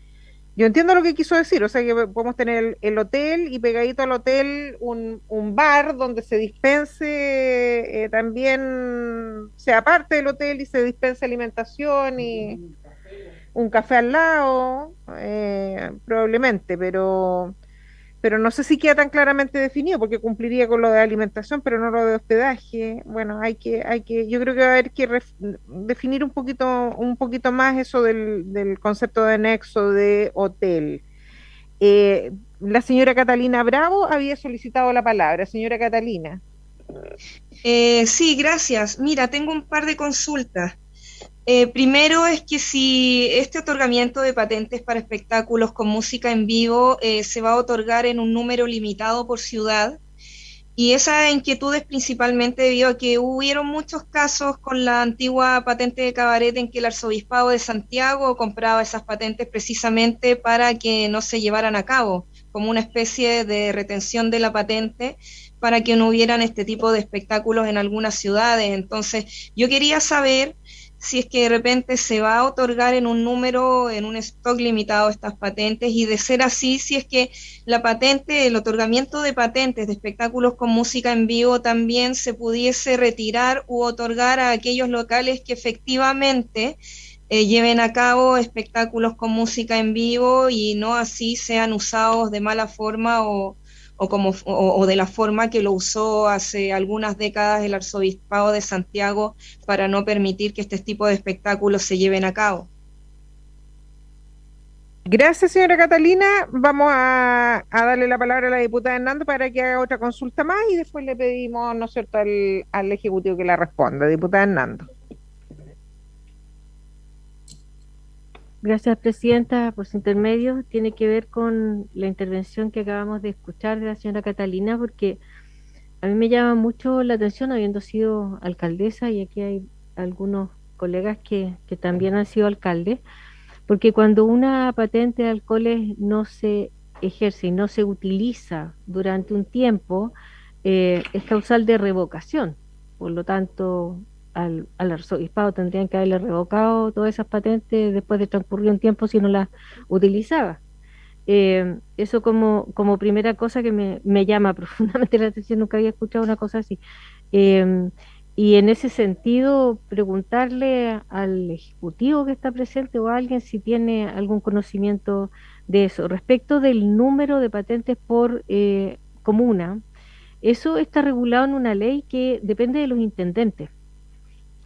yo entiendo lo que quiso decir, o sea que podemos tener el hotel y pegadito al hotel un bar donde se dispense también, sea parte del hotel y se dispense alimentación y un café al lado, probablemente, pero no sé si queda tan claramente definido, porque cumpliría con lo de alimentación, pero no lo de hospedaje. Bueno, yo creo que va a haber que definir un poquito más eso del concepto de anexo de hotel. La señora Catalina Bravo había solicitado la palabra. Señora Catalina. Sí, gracias. Mira, tengo un par de consultas. Primero es que si este otorgamiento de patentes para espectáculos con música en vivo se va a otorgar en un número limitado por ciudad, Y esa inquietud es principalmente debido a que hubieron muchos casos con la antigua patente de cabaret en que el arzobispado de Santiago compraba esas patentes precisamente para que no se llevaran a cabo, como una especie de retención de la patente para que no hubieran este tipo de espectáculos en algunas ciudades. Entonces, yo quería saber si es que de repente se va a otorgar en un número, en un stock limitado estas patentes, y de ser así, si es que la patente, el otorgamiento de patentes de espectáculos con música en vivo también se pudiese retirar u otorgar a aquellos locales que efectivamente lleven a cabo espectáculos con música en vivo y no así sean usados de mala forma o de la forma que lo usó hace algunas décadas el arzobispado de Santiago para no permitir que este tipo de espectáculos se lleven a cabo. Gracias, señora Catalina. Vamos a darle la palabra a la diputada Hernando para que haga otra consulta más y después le pedimos, ¿no es cierto?, al Ejecutivo que la responda. Diputada Hernando. Gracias, Presidenta, por su intermedio. Tiene que ver con la intervención que acabamos de escuchar de la señora Catalina, porque a mí me llama mucho la atención, habiendo sido alcaldesa, y aquí hay algunos colegas que también han sido alcaldes, porque cuando una patente de alcoholes no se ejerce y no se utiliza durante un tiempo, es causal de revocación. Por lo tanto, al arzobispado tendrían que haberle revocado todas esas patentes después de transcurrir un tiempo si no las utilizaba. Eso como primera cosa que me llama profundamente la atención, nunca había escuchado una cosa así. Y en ese sentido, preguntarle al Ejecutivo que está presente o a alguien si tiene algún conocimiento de eso. Respecto del número de patentes por comuna, eso está regulado en una ley que depende de los intendentes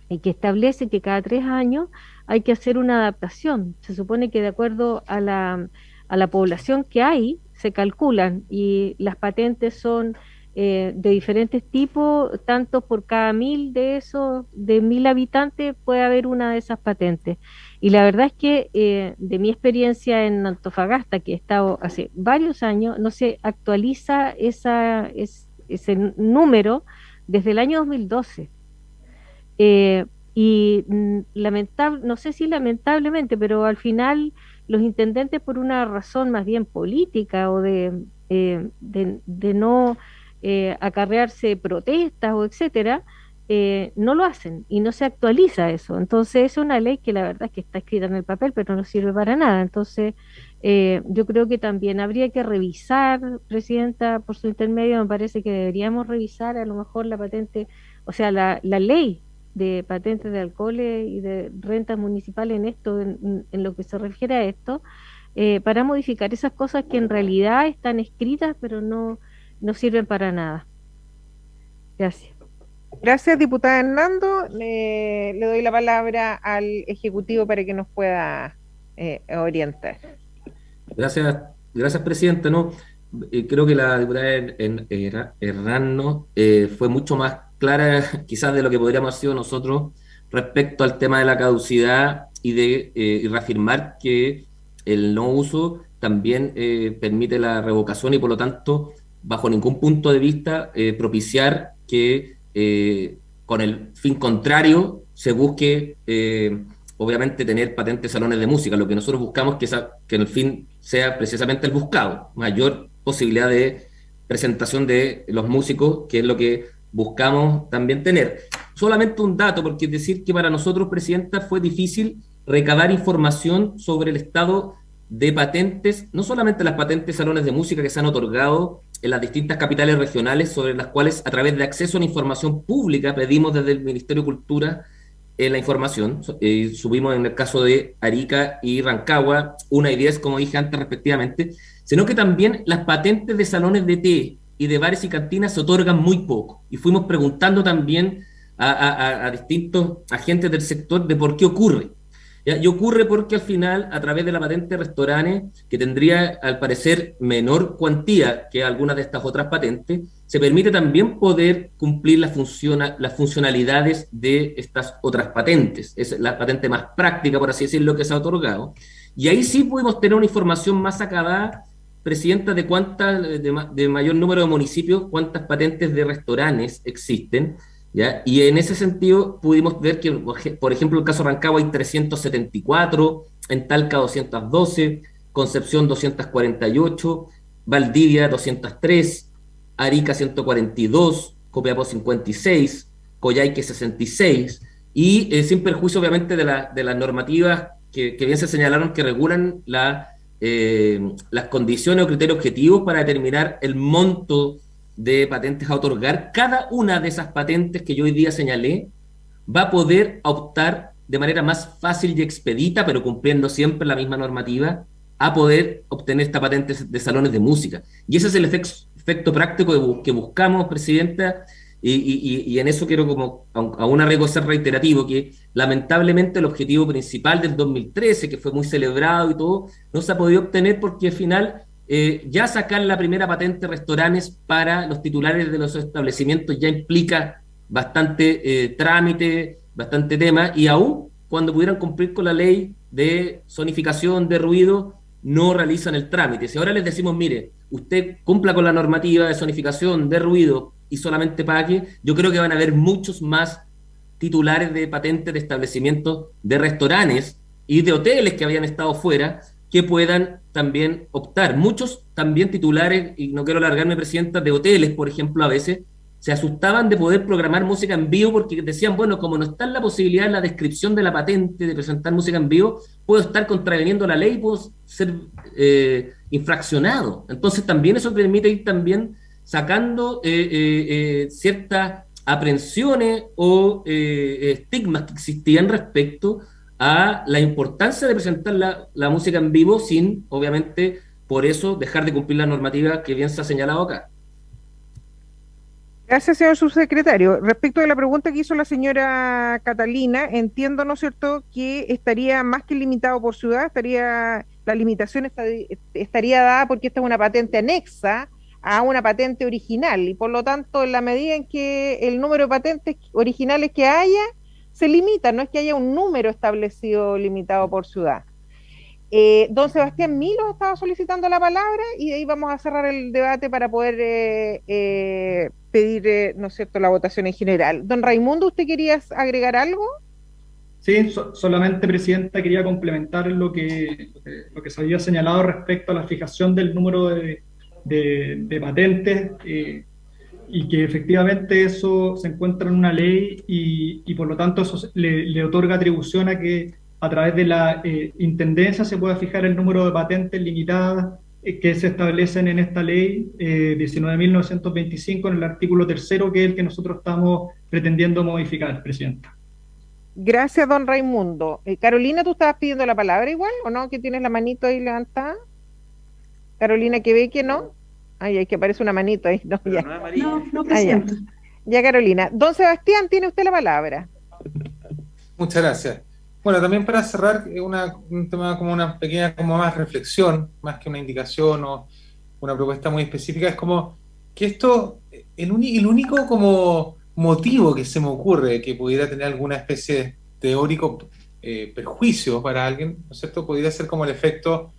y que establece que cada 3 años hay que hacer una adaptación. Se supone que de acuerdo a la población que hay, se calculan, y las patentes son de diferentes tipos, tanto por cada 1000 de esos, de 1000 habitantes, puede haber una de esas patentes. Y la verdad es que de mi experiencia en Antofagasta, que he estado hace varios años, no se actualiza ese número desde el año 2012. No sé si lamentablemente, pero al final los intendentes, por una razón más bien política o de no acarrearse protestas o etcétera, no lo hacen y no se actualiza eso. Entonces es una ley que la verdad es que está escrita en el papel, pero no sirve para nada. Entonces yo creo que también habría que revisar, Presidenta, por su intermedio, me parece que deberíamos revisar a lo mejor la patente, o sea, la ley de patentes de alcoholes y de rentas municipales en esto, en lo que se refiere a esto, para modificar esas cosas que en realidad están escritas pero no sirven para nada. Gracias. Gracias, diputada Hernando. Le doy la palabra al Ejecutivo para que nos pueda orientar. Gracias, Presidenta. No, creo que la diputada Hernando fue mucho más clara quizás de lo que podríamos haber sido nosotros respecto al tema de la caducidad y reafirmar que el no uso también permite la revocación y por lo tanto bajo ningún punto de vista propiciar que con el fin contrario se busque obviamente tener patentes de salones de música. Lo que nosotros buscamos es que el fin sea precisamente el buscado, mayor posibilidad de presentación de los músicos, que es lo que buscamos también tener. Solamente un dato, porque es decir que para nosotros, Presidenta, fue difícil recabar información sobre el estado de patentes, no solamente las patentes de salones de música que se han otorgado en las distintas capitales regionales, sobre las cuales a través de acceso a la información pública pedimos desde el Ministerio de Cultura la información. Subimos en el caso de Arica y Rancagua 1 y 10, como dije antes respectivamente, sino que también las patentes de salones de té y de bares y cantinas se otorgan muy poco. Y fuimos preguntando también a distintos agentes del sector de por qué ocurre. Y ocurre porque al final, a través de la patente de restaurantes, que tendría al parecer menor cuantía que algunas de estas otras patentes, se permite también poder cumplir las funcionalidades de estas otras patentes. Es la patente más práctica, por así decirlo, que se ha otorgado. Y ahí sí pudimos tener una información más acabada Presidenta, de de mayor número de municipios, cuántas patentes de restaurantes existen, ¿ya? Y en ese sentido pudimos ver que, por ejemplo, en el caso de Rancagua hay 374, en Talca 212, Concepción 248, Valdivia 203, Arica 142, Copiapó 56, Coyhaique 66, y sin perjuicio obviamente de las normativas que bien se señalaron que regulan las condiciones o criterios objetivos para determinar el monto de patentes a otorgar. Cada una de esas patentes que yo hoy día señalé va a poder optar de manera más fácil y expedita, pero cumpliendo siempre la misma normativa, a poder obtener esta patente de salones de música. Y ese es el efecto práctico que buscamos, Presidenta, y en eso quiero, como a un arreglo ser reiterativo, que lamentablemente el objetivo principal del 2013, que fue muy celebrado y todo, no se ha podido obtener porque al final ya sacar la primera patente de restaurantes para los titulares de los establecimientos ya implica bastante trámite, bastante tema, y aún cuando pudieran cumplir con la ley de zonificación de ruido, no realizan el trámite. Si ahora les decimos, mire, usted cumpla con la normativa de zonificación de ruido y solamente pague, yo creo que van a haber muchos más titulares de patentes de establecimientos de restaurantes y de hoteles que habían estado fuera, que puedan también optar. Muchos también titulares, y no quiero alargarme, Presidenta, de hoteles, por ejemplo, a veces, se asustaban de poder programar música en vivo porque decían, bueno, como no está en la posibilidad en la descripción de la patente de presentar música en vivo, puedo estar contraveniendo la ley, puedo ser infraccionado. Entonces también eso permite ir también sacando ciertas aprensiones o estigmas que existían respecto a la importancia de presentar la música en vivo sin, obviamente, por eso dejar de cumplir la normativa que bien se ha señalado acá. Gracias, señor subsecretario. Respecto de la pregunta que hizo la señora Catalina, entiendo, ¿no es cierto?, que estaría más que limitado por ciudad, la limitación estaría dada porque esta es una patente anexa a una patente original, y por lo tanto, en la medida en que el número de patentes originales que haya, se limita, no es que haya un número establecido limitado por ciudad. Don Sebastián Milos estaba solicitando la palabra y de ahí vamos a cerrar el debate para poder pedir, ¿no es cierto?, la votación en general. Don Raimundo, ¿usted quería agregar algo? Sí, solamente, Presidenta, quería complementar lo que se había señalado respecto a la fijación del número de patentes, y que efectivamente eso se encuentra en una ley y por lo tanto eso le otorga atribución a que a través de la intendencia se pueda fijar el número de patentes limitadas que se establecen en esta ley 19.925 en el artículo 3º, que es el que nosotros estamos pretendiendo modificar, Presidenta. Gracias, don Raimundo. Carolina, ¿tú estabas pidiendo la palabra igual o no? ¿Que tienes la manito ahí levantada? Carolina, que ve que no. Ay, hay que aparece una manito ahí. No, ya. No, Presidenta. Ya, Carolina. Don Sebastián, tiene usted la palabra. Muchas gracias. Bueno, también para cerrar, un tema como una pequeña, como más reflexión, más que una indicación o una propuesta muy específica, es como que esto, el único como motivo que se me ocurre que pudiera tener alguna especie de teórico perjuicio para alguien, ¿no es cierto?, pudiera ser como el efecto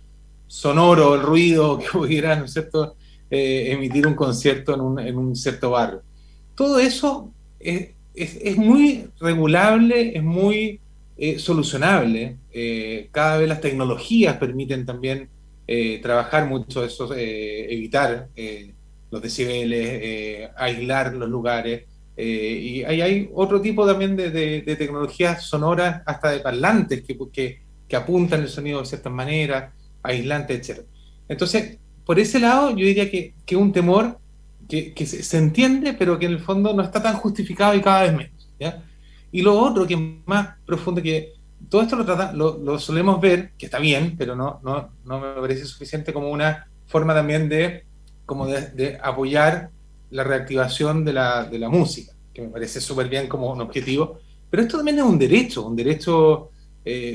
sonoro, el ruido que pudiera, ¿no es cierto?, emitir un concierto en un cierto barrio. Todo eso es muy regulable, es muy solucionable. Cada vez las tecnologías permiten también trabajar mucho eso, evitar los decibeles, aislar los lugares, y hay otro tipo también de tecnologías sonoras, hasta de parlantes que apuntan el sonido de ciertas maneras, aislantes, etc. Entonces, por ese lado yo diría que un temor que se entiende, pero que en el fondo no está tan justificado y cada vez menos, ¿ya? Y lo otro que es más profundo, que todo esto lo solemos ver, que está bien, pero no me parece suficiente como una forma también de apoyar la reactivación de la música, que me parece súper bien como un objetivo, pero esto también es un derecho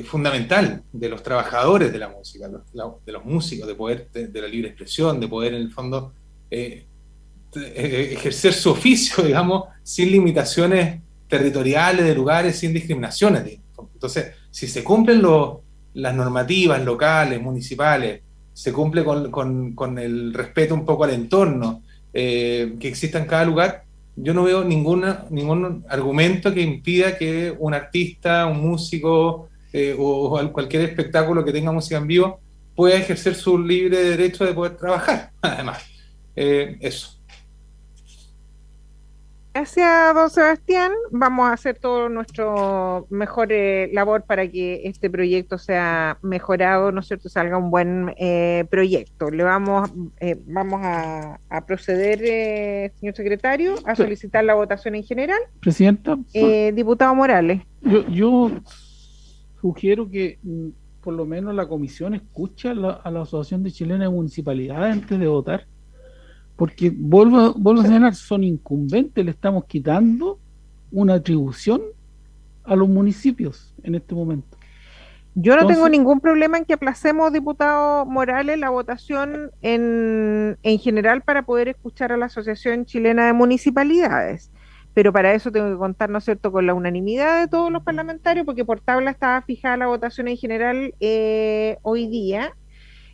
fundamental de los trabajadores de la música, de los músicos, de la libre expresión, de poder en el fondo ejercer su oficio, digamos, sin limitaciones territoriales, de lugares, sin discriminaciones. Entonces, si se cumplen las normativas locales, municipales, se cumple con el respeto un poco al entorno que exista en cada lugar. Yo no veo ningún argumento que impida que un artista, un músico o cualquier espectáculo que tenga música en vivo pueda ejercer su libre derecho de poder trabajar, además. Eso. Gracias, don Sebastián. Vamos a hacer todo nuestro mejor labor para que este proyecto sea mejorado, ¿no es cierto? Salga un buen proyecto. Vamos a proceder, señor secretario, a solicitar la votación en general. Presidenta. Diputado Morales. Yo sugiero que por lo menos la comisión escuche a la Asociación de Chilena de Municipalidades antes de votar. Porque vuelvo a señalar, son incumbentes, le estamos quitando una atribución a los municipios en este momento. Yo no tengo ningún problema en que aplacemos, diputado Morales, la votación en general para poder escuchar a la Asociación Chilena de Municipalidades. Pero para eso tengo que contar, ¿no es cierto?, con la unanimidad de todos los parlamentarios, porque por tabla estaba fijada la votación en general hoy día.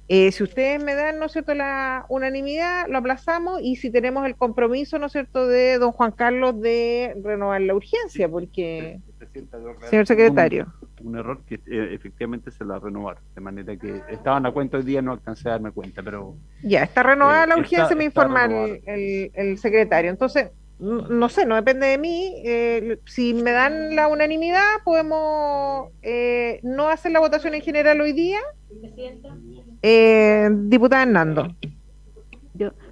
Si ustedes me dan, ¿no es cierto?, la unanimidad, lo aplazamos, y si tenemos el compromiso, ¿no es cierto?, de don Juan Carlos de renovar la urgencia, porque, señor secretario. Un error que efectivamente se la renovaron, de manera que estaban a cuenta hoy día, no alcancé a darme cuenta, pero... Ya, está renovada la urgencia, me informa el secretario. Entonces, no sé, no depende de mí. Si me dan la unanimidad, podemos no hacer la votación en general hoy día. Diputada Hernando.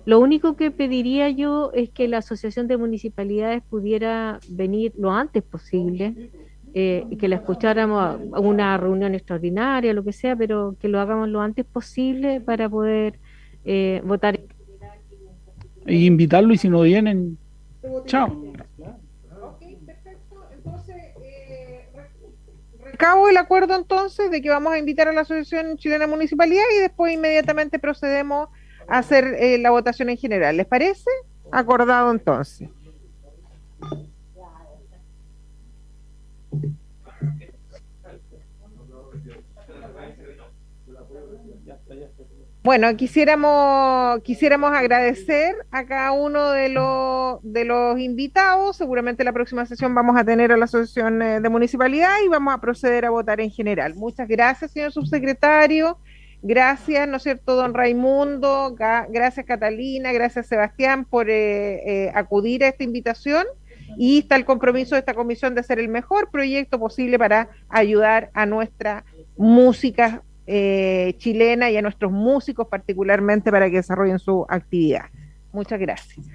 Lo único que pediría yo es que la Asociación de Municipalidades pudiera venir lo antes posible, que la escucháramos a una reunión extraordinaria, lo que sea, pero que lo hagamos lo antes posible para poder votar. Y invitarlo, y si no vienen, chao. Ok, perfecto. Entonces, recabo el acuerdo entonces de que vamos a invitar a la Asociación Chilena de Municipalidad y después inmediatamente procedemos a hacer la votación en general. ¿Les parece? Acordado entonces. Bueno, quisiéramos agradecer a cada uno de los invitados. Seguramente la próxima sesión vamos a tener a la Asociación de Municipalidad y vamos a proceder a votar en general. Muchas gracias, señor subsecretario. Gracias, ¿no es cierto?, don Raimundo. Gracias, Catalina. Gracias, Sebastián, por acudir a esta invitación. Y está el compromiso de esta comisión de hacer el mejor proyecto posible para ayudar a nuestra música chilena y a nuestros músicos particularmente para que desarrollen su actividad. Muchas gracias.